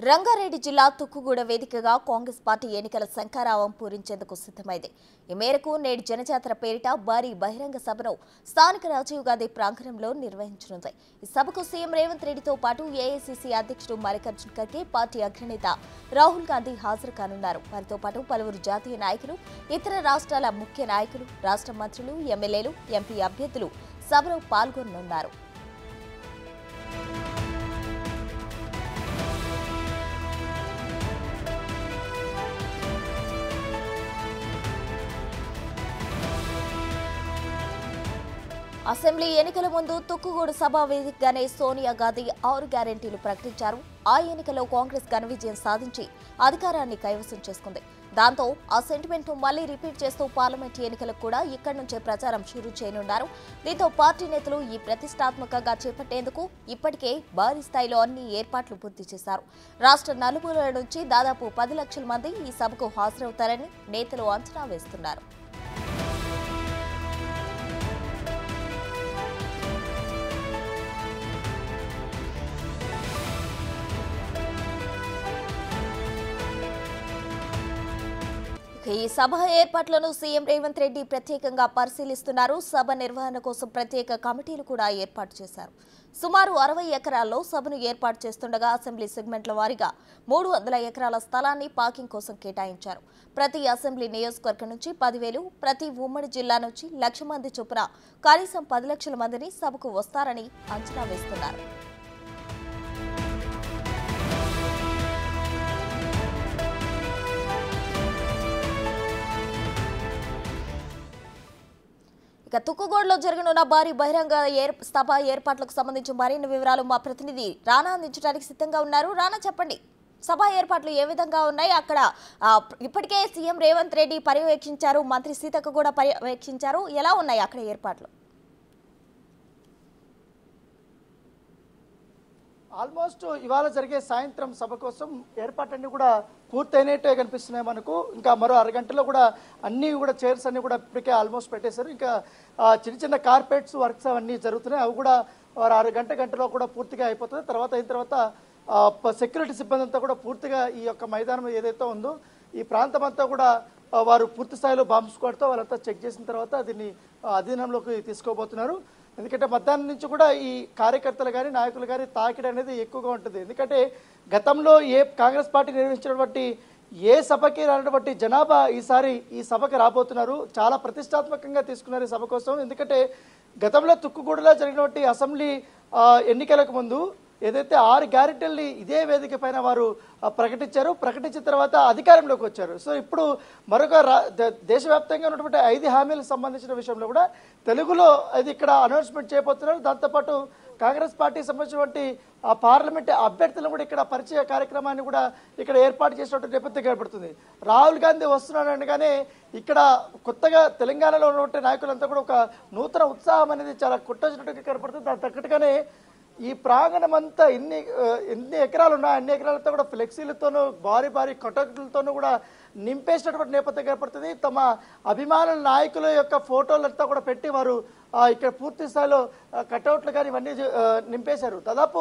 రంగారెడ్డి జిల్లా తుక్కుగూడ వేదికగా కాంగ్రెస్ పార్టీ ఎన్నికల శంఖారావం పూరించేందుకు సిద్ధమైంది. ఈ మేరకు నేడు జనజాతర పేరిట భారీ బహిరంగ సభను స్థానిక రాజీవ్ గాంధీ ప్రాంగణంలో నిర్వహించనుంది. ఈ సభకు సీఎం రేవంత్ రెడ్డితో పాటు ఏఐసీసీ అధ్యక్షుడు మల్లికార్జున్ ఖర్గే, పార్టీ అగ్రనేత రాహుల్ గాంధీ హాజరు కానున్నారు. వారితో పాటు పలువురు జాతీయ నాయకులు, ఇతర రాష్ట్రాల ముఖ్య నాయకులు, రాష్ట్ర మంత్రులు, ఎమ్మెల్యేలు, ఎంపీ అభ్యర్థులు సభలో పాల్గొననున్నారు. అసెంబ్లీ ఎన్నికల ముందు తుక్కుగూడ సభ వేదికగానే సోనియా గాంధీ 6 గ్యారెంటీలు ప్రకటించారు. ఆ ఎన్నికల్లో కాంగ్రెస్ ఘన విజయం సాధించి అధికారాన్ని కైవసం చేసుకుంది. దాంతో ఆ సెంటిమెంట్ ను మళ్లీ రిపీట్ చేస్తూ పార్లమెంట్ ఎన్నికలకు కూడా ఇక్కడి నుంచే ప్రచారం షురూ చేయనున్నారు. దీంతో పార్టీ నేతలు ఈ ప్రతిష్టాత్మకంగా చేపట్టేందుకు ఇప్పటికే భారీ స్థాయిలో అన్ని ఏర్పాట్లు పూర్తి చేశారు. రాష్ట్ర నలుమూలల నుంచి దాదాపు 10 లక్షల మంది ఈ సభకు హాజరవుతారని నేతలు అంచనా వేస్తున్నారు. ఈ సభ ఏర్పాట్లను సీఎం రేవంత్ రెడ్డి ప్రత్యేకంగా పరిశీలిస్తున్నారు. సభ నిర్వహణ కోసం ప్రత్యేక కమిటీలు కూడా ఏర్పాటు చేశారు. సుమారు 60 ఎకరాల్లో సభను ఏర్పాటు చేస్తుండగా అసెంబ్లీ సెగ్మెంట్ల వారీగా 300 ఎకరాల స్థలాన్ని పార్కింగ్ కోసం కేటాయించారు. ప్రతి అసెంబ్లీ నియోజకవర్గం నుంచి 10,000, ప్రతి ఉమ్మడి జిల్లా నుంచి 1,00,000 మంది చొప్పున కనీసం 10 లక్షల మందిని సభకు వస్తారని అంచనా వేస్తున్నారు. ఇక తుక్కుగూడలో జరగనున్న భారీ బహిరంగ సభ ఏర్పాట్లకు సంబంధించి మరిన్ని వివరాలు మా ప్రతినిధి రానా అందించడానికి సిద్ధంగా ఉన్నారు. రానా, చెప్పండి, సభ ఏర్పాట్లు ఏ విధంగా ఉన్నాయి? అక్కడ ఇప్పటికే సీఎం రేవంత్ రెడ్డి పర్యవేక్షించారు, మంత్రి సీతక్క కూడా పర్యవేక్షించారు. ఎలా ఉన్నాయి అక్కడ ఏర్పాట్లు? ఆల్మోస్ట్ ఇవాళ జరిగే సాయంత్రం సభ కోసం ఏర్పాట్లన్నీ కూడా పూర్తయినట్టే కనిపిస్తున్నాయి మనకు. ఇంకా మరో అరగంటలో కూడా అన్ని కూడా చైర్స్ అన్ని కూడా ఇప్పటికే ఆల్మోస్ట్ పెట్టేశారు. ఇంకా చిన్న చిన్న కార్పెట్స్ వర్క్స్ అవన్నీ జరుగుతున్నాయి. అవి కూడా వారు గంటలో కూడా పూర్తిగా అయిపోతుంది. అయిన తర్వాత సెక్యూరిటీ సిబ్బంది అంతా కూడా పూర్తిగా ఈ యొక్క మైదానం ఏదైతే ఉందో ఈ ప్రాంతం అంతా కూడా వారు పూర్తి స్థాయిలో బాంబ్ స్క్వాడ్తో వాళ్ళంతా చెక్ చేసిన తర్వాత దీన్ని అధీనంలోకి తీసుకోబోతున్నారు. ఎందుకంటే మధ్యాహ్నం నుంచి కూడా ఈ కార్యకర్తలు కానీ నాయకులు కానీ తాకిడి అనేది ఎక్కువగా ఉంటుంది. ఎందుకంటే గతంలో కాంగ్రెస్ పార్టీ నిర్వహించినటువంటి ఏ సభకి రానటువంటి జనాభా ఈసారి ఈ సభకి రాబోతున్నారు. చాలా ప్రతిష్టాత్మకంగా తీసుకున్నారు ఈ సభ కోసం. ఎందుకంటే గతంలో తుక్కుగూడలో జరిగినటువంటి అసెంబ్లీ ఎన్నికలకు ముందు ఏదైతే 6 గ్యారెంటీల్ని ఇదే వేదిక పైన వారు ప్రకటించిన తర్వాత అధికారంలోకి వచ్చారు. సో ఇప్పుడు మరొక దేశవ్యాప్తంగా ఉన్నటువంటి 5 హామీలకు సంబంధించిన విషయంలో కూడా తెలుగులో అది ఇక్కడ అనౌన్స్మెంట్ చేయబోతున్నారు. దాంతోపాటు కాంగ్రెస్ పార్టీకి సంబంధించినటువంటి పార్లమెంట్ అభ్యర్థులను కూడా ఇక్కడ పరిచయ కార్యక్రమాన్ని కూడా ఇక్కడ ఏర్పాటు చేసినటువంటి నేపథ్యం కనబడుతుంది. రాహుల్ గాంధీ వస్తున్నాడు అనగానే ఇక్కడ కొత్తగా తెలంగాణలో ఉన్నటువంటి నాయకులంతా కూడా ఒక నూతన ఉత్సాహం అనేది చాలా కొట్టొచ్చినట్టుగా కనబడుతుంది. దాని తగ్గట్టుగానే ఈ ప్రాంగణం అంతా ఎన్ని ఎకరాలు ఉన్నాయి అన్ని ఎకరాలతో కూడా ఫ్లెక్సీలతోనూ భారీ కటౌట్లతోనూ కూడా నింపేసినటువంటి నేపథ్యం కనపడుతుంది. తమ అభిమానుల నాయకుల యొక్క ఫోటోలంతా కూడా పెట్టి వారు ఇక్కడ పూర్తి స్థాయిలో కటౌట్లు కానీ ఇవన్నీ నింపేశారు. దాదాపు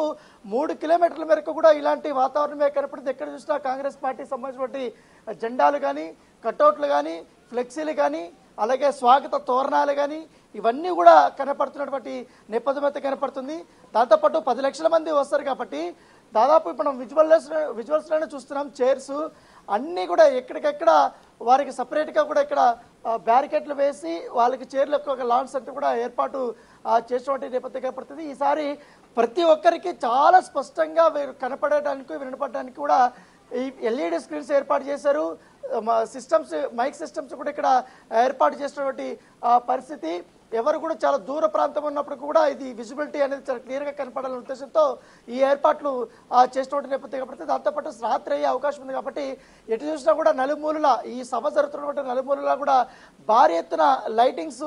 3 కిలోమీటర్ల మేరకు కూడా ఇలాంటి వాతావరణమే కనపడుతుంది. ఎక్కడ చూసినా కాంగ్రెస్ పార్టీకి సంబంధించినటువంటి జెండాలు కానీ కటౌట్లు కానీ ఫ్లెక్సీలు కానీ అలాగే స్వాగత తోరణాలు కానీ ఇవన్నీ కూడా కనపడుతున్నటువంటి నేపథ్యం అయితే కనపడుతుంది. దాంతోపాటు 10 లక్షల మంది వస్తారు కాబట్టి దాదాపు ఇప్పుడు మనం విజువల్స్లోనే చూస్తున్నాం. చైర్స్ అన్నీ కూడా ఎక్కడికెక్కడ వారికి సపరేట్గా కూడా ఇక్కడ బ్యారికేడ్లు వేసి వాళ్ళకి చైర్లకు ఒక లాంచ్ సెంటర్ కూడా ఏర్పాటు చేసినటువంటి నేపథ్యం కనపడుతుంది. ఈసారి ప్రతి ఒక్కరికి చాలా స్పష్టంగా కనపడటానికి వినపడడానికి కూడా ఈ ఎల్ఈడి స్క్రీన్స్ ఏర్పాటు చేశారు. మైక్ సిస్టమ్స్ కూడా ఇక్కడ ఏర్పాటు చేసినటువంటి పరిస్థితి. ఎవరు కూడా చాలా దూర ప్రాంతం ఉన్నప్పుడు కూడా ఇది విజిబిలిటీ అనేది చాలా క్లియర్గా కనపడాలనే ఉద్దేశంతో ఈ ఏర్పాట్లు చేసినటువంటి నేపథ్యం కాబట్టి దాంతోపాటు రాత్రి అయ్యే అవకాశం ఉంది కాబట్టి ఎటు చూసినా కూడా నలుమూలలా ఈ సభ జరుగుతున్నటువంటి నలుమూలలా కూడా భారీ ఎత్తున లైటింగ్స్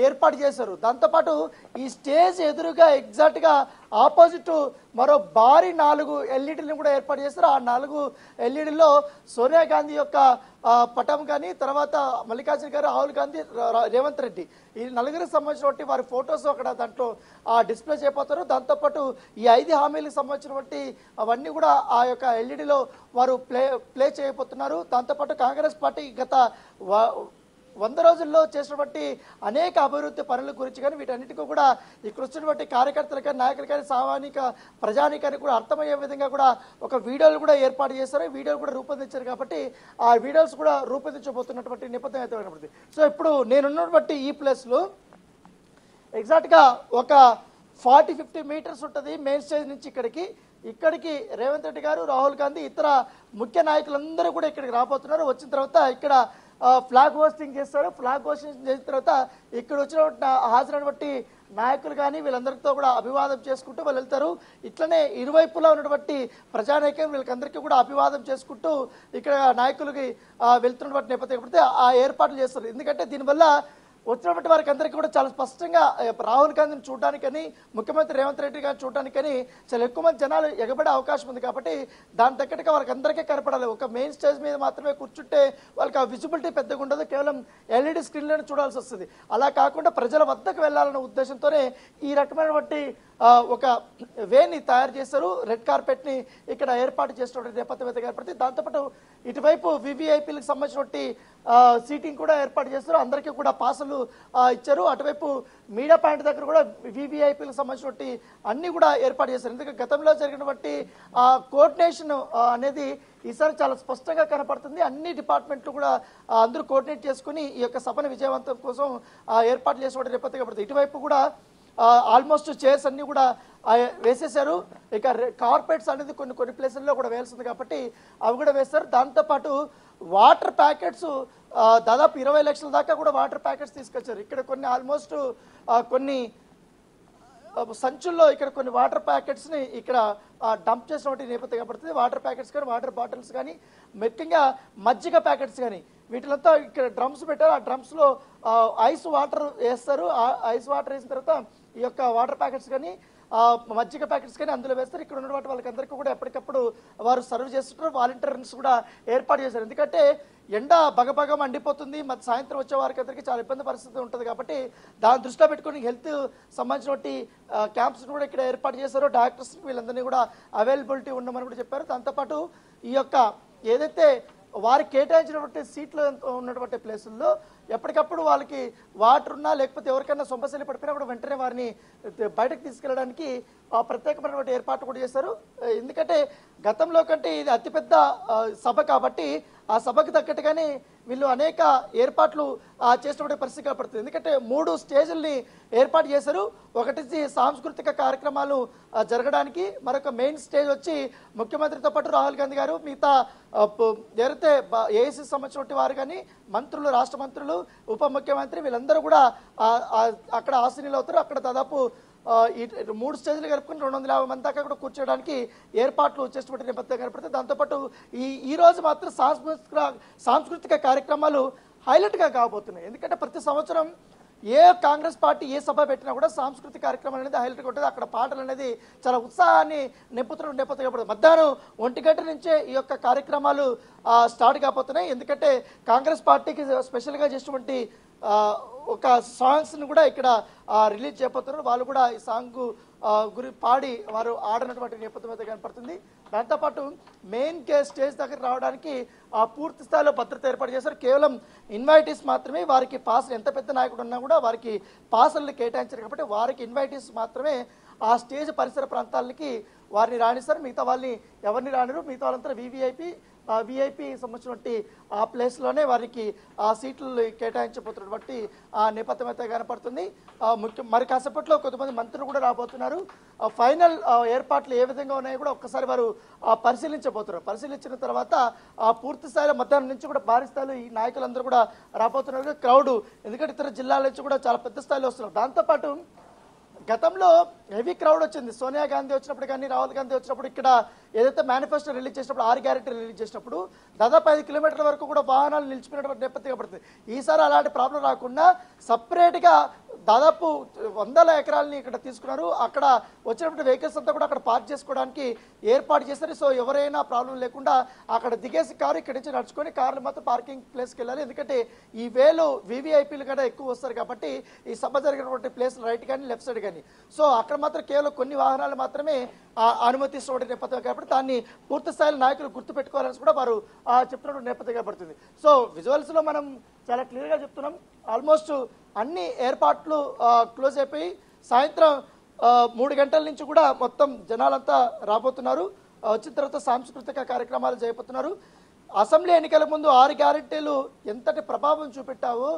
ఏర్పాటు చేశారు. దాంతోపాటు ఈ స్టేజ్ ఎదురుగా ఎగ్జాక్ట్గా ఆపోజిట్ మరో భారీ 4 ఎల్ఈడీలను కూడా ఏర్పాటు చేశారు. ఆ 4 ఎల్ఈడీల్లో సోనియా గాంధీ యొక్క పటం కానీ, తర్వాత మల్లికార్జున గారు, రాహుల్ గాంధీ, రేవంత్ రెడ్డి, ఈ నలుగురికి సంబంధించినటువంటి వారి ఫొటోస్ అక్కడ దాంట్లో డిస్ప్లే చేయబోతారు. దాంతోపాటు ఈ 5 హామీలకు సంబంధించినటువంటి అవన్నీ కూడా ఆ యొక్క ఎల్ఈడీలో వారు ప్లే చేయబోతున్నారు. దాంతోపాటు కాంగ్రెస్ పార్టీ గత 100 రోజుల్లో చేసినటువంటి అనేక అభివృద్ధి పనుల గురించి కానీ వీటన్నిటికీ కూడా ఇక్కడ వచ్చినటువంటి కార్యకర్తలు కానీ, నాయకులు కానీ, సామాజిక ప్రజానికానికి కూడా అర్థమయ్యే విధంగా కూడా ఒక వీడియోలు కూడా ఏర్పాటు చేశారు. వీడియోలు కూడా రూపొందించారు. కాబట్టి ఆ వీడియోస్ కూడా రూపొందించబోతున్నటువంటి నేపథ్యం అయితే కనబడుతుంది. సో ఇప్పుడు నేనున్నటువంటి ఈ ప్లేస్లో ఎగ్జాక్ట్గా ఒక 40-50 మీటర్స్ ఉంటుంది మెయిన్ స్టేజ్ నుంచి ఇక్కడికి రేవంత్ రెడ్డి గారు, రాహుల్ గాంధీ, ఇతర ముఖ్య నాయకులందరూ కూడా ఇక్కడికి రాబోతున్నారు. వచ్చిన తర్వాత ఇక్కడ ఫ్లాగ్ హోస్టింగ్ చేస్తారు. ఫ్లాగ్ హోస్టింగ్ చేసిన తర్వాత ఇక్కడ వచ్చిన హాజరైనటువంటి నాయకులు కానీ వీళ్ళందరితో కూడా అభివాదం చేసుకుంటూ వాళ్ళు వెళ్తారు. ఇట్లనే ఇరువైపులా ఉన్నటువంటి ప్రజానాయకం వీళ్ళకందరికీ కూడా అభివాదం చేసుకుంటూ ఇక్కడ నాయకులకి వెళ్తున్నటువంటి నేపథ్యం ఆ ఏర్పాట్లు చేస్తారు. ఎందుకంటే దీనివల్ల వచ్చినటువంటి వారికి అందరికీ కూడా చాలా స్పష్టంగా రాహుల్ గాంధీని చూడడానికని, ముఖ్యమంత్రి రేవంత్ రెడ్డి గారిని చూడడానికని చాలా ఎక్కువ మంది జనాలు ఎగబడే అవకాశం ఉంది. కాబట్టి దాని తగ్గట్టుగా వాళ్ళకి అందరికీ కనపడాలి. ఒక మెయిన్ స్టేజ్ మీద మాత్రమే కూర్చుంటే వాళ్ళకి ఆ విజిబిలిటీ పెద్దగా ఉండదు, కేవలం ఎల్ఈడి స్క్రీన్లను చూడాల్సి వస్తుంది. అలా కాకుండా ప్రజల వద్దకు వెళ్ళాలన్న ఉద్దేశంతోనే ఈ రకమైనటువంటి ఒక వేని తయారు చేశారు. రెడ్ కార్పెట్ని ఇక్కడ ఏర్పాటు చేసినటువంటి నేపథ్యం అయితే ఏర్పడుతుంది. దాంతోపాటు ఇటువైపు వివిఐపీలకు సంబంధించినటువంటి సీటింగ్ కూడా ఏర్పాటు చేస్తారు. అందరికీ కూడా పాసులు ఇచ్చారు. అటువైపు మీడియా పాయింట్ దగ్గర కూడా వివిఐపీలకు సంబంధించినటువంటి అన్ని కూడా ఏర్పాటు చేశారు. ఎందుకంటే గతంలో జరిగినటువంటి కోఆర్డినేషన్ అనేది ఈసారి చాలా స్పష్టంగా కనపడుతుంది. అన్ని డిపార్ట్మెంట్లు కూడా అందరూ కోఆర్డినేట్ చేసుకుని ఈ యొక్క సభను విజయవంతం కోసం ఏర్పాటు చేసినటువంటి నేపథ్యం కనపడుతుంది. ఇటువైపు కూడా ఆల్మోస్ట్ చైర్స్ అన్ని కూడా వేసేసారు. ఇక కార్పెట్స్ అనేది కొన్ని ప్లేసుల్లో కూడా వేయాల్సింది కాబట్టి అవి కూడా వేస్తారు. దాంతోపాటు వాటర్ ప్యాకెట్స్ దాదాపు 20 లక్షల దాకా కూడా వాటర్ ప్యాకెట్స్ తీసుకొచ్చారు. ఇక్కడ కొన్ని ఆల్మోస్ట్ కొన్ని సంచుల్లో ఇక్కడ కొన్ని వాటర్ ప్యాకెట్స్ని ఇక్కడ డంప్ చేసినటువంటి నేపథ్యం కనబడుతుంది. వాటర్ ప్యాకెట్స్ కానీ, వాటర్ బాటిల్స్ కానీ, ముఖ్యంగా మజ్జిగ ప్యాకెట్స్ కానీ వీటిలంతా ఇక్కడ డ్రమ్స్ పెట్టారు. ఆ డ్రమ్స్లో ఐస్ వాటర్ వేస్తారు. ఐస్ వాటర్ వేసిన తర్వాత ఈ యొక్క వాటర్ ప్యాకెట్స్ కానీ, మజ్జిగ ప్యాకెట్స్ కానీ అందులో వేస్తారు. ఇక్కడ ఉన్నటువంటి వాళ్ళకందరికీ కూడా ఎప్పటికప్పుడు వారు సర్వ్ చేస్తుంటారు. వాలంటీర్స్ కూడా ఏర్పాటు చేశారు. ఎందుకంటే ఎండ బగబగ మండిపోతుంది. సాయంత్రం వచ్చే వారికి అందరికీ చాలా ఇబ్బంది పరిస్థితి ఉంటుంది. కాబట్టి దాన్ని దృష్టిలో పెట్టుకుని హెల్త్ సంబంధించినటువంటి క్యాంప్స్ కూడా ఇక్కడ ఏర్పాటు చేశారు. డాక్టర్స్ వీళ్ళందరినీ కూడా అవైలబిలిటీ ఉండమని కూడా చెప్పారు. దాంతోపాటు ఈ యొక్క ఏదైతే వారికి కేటాయించినటువంటి సీట్లు ఉన్నటువంటి ప్లేసుల్లో ఎప్పటికప్పుడు వాళ్ళకి వాటర్ ఉన్నా లేకపోతే ఎవరికైనా సొంపశైలి పడిపోయినా కూడా వెంటనే వారిని బయటకు తీసుకెళ్ళడానికి ప్రత్యేకమైనటువంటి ఏర్పాట్లు కూడా చేశారు. ఎందుకంటే గతంలో కంటే ఇది అతిపెద్ద సభ కాబట్టి ఆ సభకు తగ్గట్టుగానే వీళ్ళు అనేక ఏర్పాట్లు చేసినటువంటి పరిస్థితి కనపడుతుంది. ఎందుకంటే 3 స్టేజ్ల్ని ఏర్పాటు చేశారు. ఒకటి సాంస్కృతిక కార్యక్రమాలు జరగడానికి, మరొక మెయిన్ స్టేజ్ వచ్చి ముఖ్యమంత్రితో పాటు రాహుల్ గాంధీ గారు, మిగతా ఎవరైతే ఏఐసీ సంబంధించినటువంటి వారు కానీ, మంత్రులు, రాష్ట్ర మంత్రులు, ఉప ముఖ్యమంత్రి వీళ్ళందరూ కూడా అక్కడ ఆసీనులు అవుతారు. అక్కడ దాదాపు ఈ 3 స్టేజ్లు కలుపుకుని 250 మంది దాకా కూడా కూర్చోడానికి ఏర్పాట్లు చేసినటువంటి నేపథ్యం కనపడుతుంది. దాంతోపాటు ఈ రోజు మాత్రం సాంస్కృతిక కార్యక్రమాలు హైలైట్గా కాబోతున్నాయి. ఎందుకంటే ప్రతి సంవత్సరం ఏ కాంగ్రెస్ పార్టీ ఏ సభ పెట్టినా కూడా సాంస్కృతిక కార్యక్రమం అనేది హైలైట్గా ఉంటుంది. అక్కడ పాటలు అనేది చాలా ఉత్సాహాన్ని నింపుతున్న నేపథ్యం కనపడుతుంది. మధ్యాహ్నం 1 గంట నుంచే ఈ యొక్క కార్యక్రమాలు స్టార్ట్ కాబోతున్నాయి. ఎందుకంటే కాంగ్రెస్ పార్టీకి స్పెషల్గా చేసినటువంటి ఒక సాంగ్స్ని కూడా ఇక్కడ రిలీజ్ చేయబోతున్నారు. వాళ్ళు కూడా ఈ సాంగ్ పాడి వారు ఆడినటువంటి నేపథ్యం అయితే కనపడుతుంది. దాంతోపాటు మెయిన్ స్టేజ్ దగ్గర రావడానికి పూర్తి స్థాయిలో భద్రత ఏర్పాటు చేశారు. కేవలం ఇన్వైటీస్ మాత్రమే, వారికి పాస్ ఎంత పెద్ద నాయకుడు ఉన్నా కూడా వారికి పాసులను కేటాయించారు కాబట్టి వారికి ఇన్వైటీస్ మాత్రమే ఆ స్టేజ్ పరిసర ప్రాంతాలకి వారిని రాణిస్తారు. మిగతా వాళ్ళని ఎవరిని రానిరు. మిగతా వాళ్ళంతా విఐపి సంబంధించినటువంటి ఆ ప్లేస్లోనే వారికి ఆ సీట్లు కేటాయించబోతున్నటువంటి ఆ నేపథ్యం అయితే కనపడుతుంది. మరి కాసేపట్లో కొంతమంది మంత్రులు కూడా రాబోతున్నారు. ఫైనల్ ఏర్పాట్లు ఏ విధంగా ఉన్నాయో కూడా ఒక్కసారి వారు పరిశీలించబోతున్నారు. పరిశీలించిన తర్వాత పూర్తి స్థాయిలో మధ్యాహ్నం నుంచి కూడా భారీ స్థాయిలో ఈ నాయకులందరూ కూడా రాబోతున్నారు. క్రౌడ్ ఎందుకంటే ఇతర జిల్లాల నుంచి కూడా చాలా పెద్ద స్థాయిలో వస్తున్నారు. దాంతోపాటు గతంలో హెవీ క్రౌడ్ వచ్చింది. సోనియా గాంధీ వచ్చినప్పుడు కానీ, రాహుల్ గాంధీ వచ్చినప్పుడు ఇక్కడ ఏదైతే మేనిఫెస్టో రిలీజ్ చేసినప్పుడు 6 గ్యారెంటీలు రిలీజ్ చేసినప్పుడు దాదాపు 5 కిలోమీటర్ల వరకు కూడా వాహనాలు నిలిచిపోయినటువంటి నేపథ్యం పడుతుంది. ఈసారి అలాంటి ప్రాబ్లం రాకుండా సపరేట్గా దాదాపు 100 ఎకరాలని ఇక్కడ తీసుకున్నారు. అక్కడ వచ్చినటువంటి వెహికల్స్ అంతా కూడా అక్కడ పార్క్ చేసుకోవడానికి ఏర్పాటు చేస్తారు. సో ఎవరైనా ప్రాబ్లం లేకుండా అక్కడ దిగేసి కారు ఇక్కడి నుంచి నడుచుకొని కార్లు మాత్రం పార్కింగ్ ప్లేస్కి వెళ్ళాలి. ఎందుకంటే ఈ వేలో వివిఐపీలు కూడా ఎక్కువ వస్తారు కాబట్టి ఈ సభ జరిగినటువంటి ప్లేస్ రైట్ కానీ లెఫ్ట్ సైడ్ కానీ, సో అక్కడ మాత్రం కేవలం కొన్ని వాహనాలు మాత్రమే అనుమతిస్తున్న నేపథ్యం కాబట్టి దాన్ని పూర్తి స్థాయిలో నాయకులు గుర్తుపెట్టుకోవాలని కూడా వారు చెప్తున్నటువంటి నేపథ్యం పడుతుంది. సో విజువల్స్లో మనం చాలా క్లియర్గా చెప్తున్నాం. ఆల్మోస్ట్ అన్ని ఏర్పాట్లు క్లోజ్ అయిపోయి సాయంత్రం 3 గంటల నుంచి కూడా మొత్తం జనాలంతా రాబోతున్నారు. వచ్చిన తర్వాత సాంస్కృతిక కార్యక్రమాలు చేయబోతున్నారు. అసెంబ్లీ ఎన్నికల ముందు 6 గ్యారెంటీలు ఎంతటి ప్రభావం చూపెట్టావో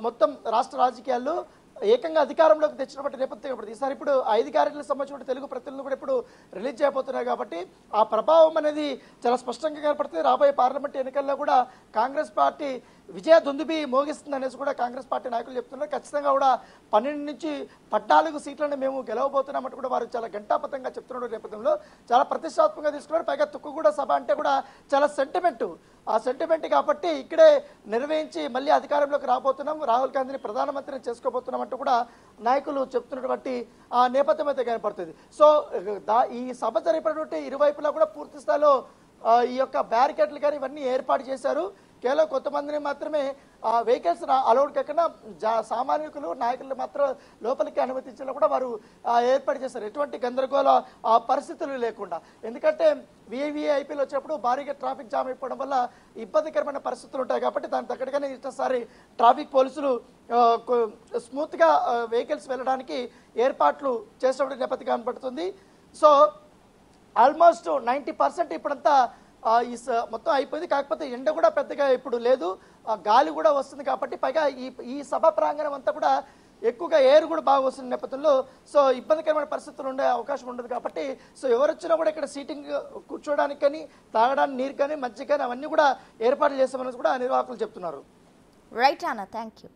మొత్తం రాష్ట్ర రాజకీయాల్లో ఏకంగా అధికారంలోకి తెచ్చినటువంటి నేపథ్యం ఇప్పుడు ఈసారి ఇప్పుడు 5 గ్యారెంటీలకు సంబంధించిన తెలుగు ప్రతినిధులు కూడా ఇప్పుడు రిలీజ్ చేయబోతున్నాయి కాబట్టి ఆ ప్రభావం అనేది చాలా స్పష్టంగా కనపడుతుంది. రాబోయే పార్లమెంట్ ఎన్నికల్లో కూడా కాంగ్రెస్ పార్టీ విజయ దుందుబి మోగిస్తుంది అనేసి కూడా కాంగ్రెస్ పార్టీ నాయకులు చెప్తున్నారు. ఖచ్చితంగా కూడా 12 నుంచి 14 సీట్లను మేము గెలవబోతున్నామంటూ కూడా వారు చాలా ఘంటాపథంగా చెప్తున్న నేపథ్యంలో చాలా ప్రతిష్టాత్మకంగా తీసుకున్నారు. పైగా తుక్కుగూడ సభ అంటే కూడా చాలా సెంటిమెంట్. ఆ సెంటిమెంట్ కాబట్టి ఇక్కడే నిర్వహించి మళ్ళీ అధికారంలోకి రాబోతున్నాం, రాహుల్ గాంధీని ప్రధానమంత్రిని చేసుకోబోతున్నాం అంటూ కూడా నాయకులు చెప్తున్నటువంటి ఆ నేపథ్యం అయితే కనపడుతుంది. సో ఈ సభ జరిపినటువంటి ఇరువైపులా కూడా పూర్తి స్థాయిలో ఈ యొక్క బ్యారికేడ్లు కానీ ఇవన్నీ ఏర్పాటు చేశారు. కేవలం కొంతమందిని మాత్రమే వెహికల్స్ అలౌడ్ కాకుండా సామాన్యులు నాయకులు మాత్రం లోపలికి అనుమతించేలా కూడా వారు ఏర్పాటు చేశారు. ఎటువంటి గందరగోళ పరిస్థితులు లేకుండా. ఎందుకంటే విఐపీలు వచ్చినప్పుడు భారీగా ట్రాఫిక్ జామ్ అయిపోవడం వల్ల ఇబ్బందికరమైన పరిస్థితులు ఉంటాయి కాబట్టి దాని తగ్గట్టుగానే ఈసారి ట్రాఫిక్ పోలీసులు స్మూత్గా వెహికల్స్ వెళ్ళడానికి ఏర్పాట్లు చేసినప్పుడు నేపథ్యం కనబడుతుంది. సో ఆల్మోస్ట్ 90% ఇప్పుడంతా మొత్తం అయిపోయింది. కాకపోతే ఎండ కూడా పెద్దగా ఇప్పుడు లేదు, గాలి కూడా వస్తుంది కాబట్టి పైగా ఈ సభ ప్రాంగణం అంతా కూడా ఎక్కువగా ఎయిర్ కూడా బాగా వస్తున్న నేపథ్యంలో సో ఇబ్బందికరమైన పరిస్థితులు ఉండే అవకాశం ఉండదు కాబట్టి సో ఎవరు వచ్చినా కూడా ఇక్కడ సీటింగ్ కూర్చోడానికి కానీ తాగడానికి నీరు కానీ మజ్జిగ కానీ అవన్నీ కూడా ఏర్పాటు చేస్తామని కూడా నిర్వాహకులు చెప్తున్నారు. రైట్ అన్న, థ్యాంక్ యూ.